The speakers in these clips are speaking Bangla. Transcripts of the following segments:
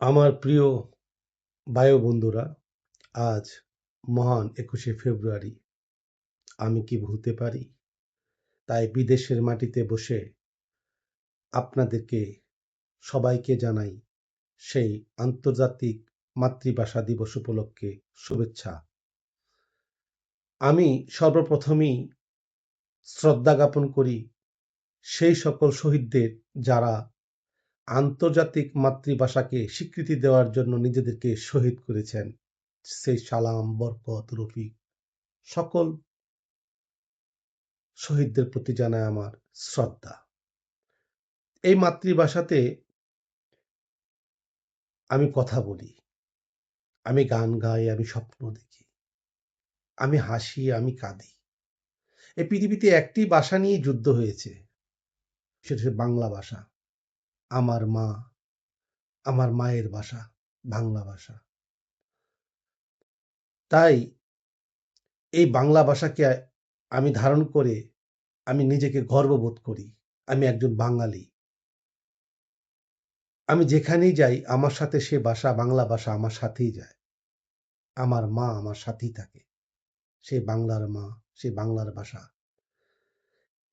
আমার প্রিয় বায়ু বন্ধুরা, আজ মহান ২১শে ফেব্রুয়ারি। আমি কি ভুলতে পারি? তাই বিদেশের মাটিতে বসে আপনাদেরকে সবাইকে জানাই সেই আন্তর্জাতিক মাতৃভাষা দিবস উপলক্ষে শুভেচ্ছা। আমি সর্বপ্রথমেই শ্রদ্ধা জ্ঞাপন করি সেই সকল শহীদদের যারা আন্তর্জাতিক মাতৃভাষাকে স্বীকৃতি দেওয়ার জন্য নিজেদেরকে শহীদ করেছেন। সেই সালাম, বরকত, রফিক সকল শহীদদের প্রতি জানাই আমার শ্রদ্ধা। এই মাতৃভাষাতে আমি কথা বলি, আমি গান গাই, আমি স্বপ্ন দেখি, আমি হাসি, আমি কাঁদি। এই পৃথিবীতে একটি ভাষা নিয়েই যুদ্ধ হয়েছে, সেটা হচ্ছে বাংলা ভাষা। আমার মা, আমার মায়ের ভাষা বাংলা ভাষা। তাই এই বাংলা ভাষাকে আমি ধারণ করে আমি নিজেকে গর্ববোধ করি। আমি একজন বাঙালি। আমি যেখানেই যাই আমার সাথে সে ভাষা, বাংলা ভাষা আমার সাথেই যায়। আমার মা আমার সাথেই থাকে। সেই বাংলার মা, সেই বাংলার ভাষা।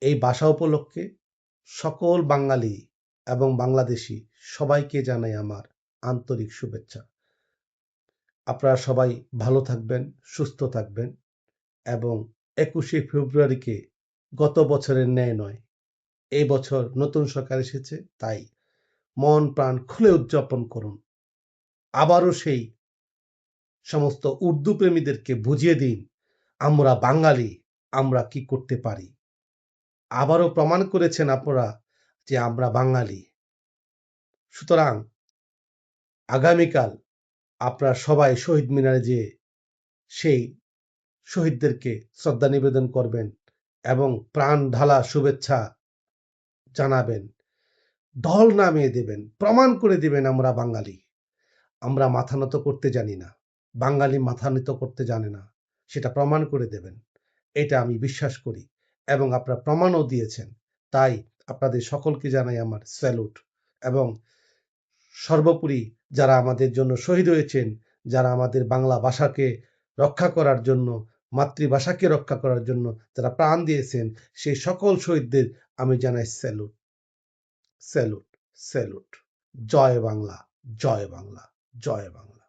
এই ভাষা উপলক্ষে সকল বাঙালি এবং বাংলাদেশী সবাইকে জানাই আমার আন্তরিক শুভেচ্ছা। আপনারা সবাই ভালো থাকবেন, সুস্থ থাকবেন এবং ২১শে ফেব্রুয়ারিকে গত বছরের ন্যায় নয়, এই বছর নতুন সরকার এসেছে, তাই মন প্রাণ খুলে উদযাপন করুন। আবারও সেই সমস্ত উর্দু প্রেমীদেরকে বুঝিয়ে দিন আমরা বাঙালি, আমরা কি করতে পারি। আবারও প্রমাণ করেছেন আপনারা যে আমরা বাঙালি। সুতরাং আগামীকাল আপনারা সবাই শহীদ মিনারে যেয়ে সেই শহীদদেরকে শ্রদ্ধা নিবেদন করবেন এবং প্রাণ ঢালা শুভেচ্ছা জানাবেন, ঢল নামিয়ে দেবেন, প্রমাণ করে দিবেন আমরা বাঙালি। আমরা মাথা নত করতে জানি না, বাঙালি মাথা নত করতে জানে না, সেটা প্রমাণ করে দেবেন। এটা আমি বিশ্বাস করি এবং আপনারা প্রমাণও দিয়েছেন। তাই আপনাদের সকলকে জানাই আমার স্যালুট এবং সর্বোপরি যারা আমাদের জন্য শহীদ হয়েছেন, যারা আমাদের বাংলা ভাষাকে রক্ষা করার জন্য, মাতৃভাষাকে রক্ষা করার জন্য যারা প্রাণ দিয়েছেন, সেই সকল শহীদদের আমি জানাই স্যালুট, স্যালুট, স্যালুট। জয় বাংলা, জয় বাংলা, জয় বাংলা।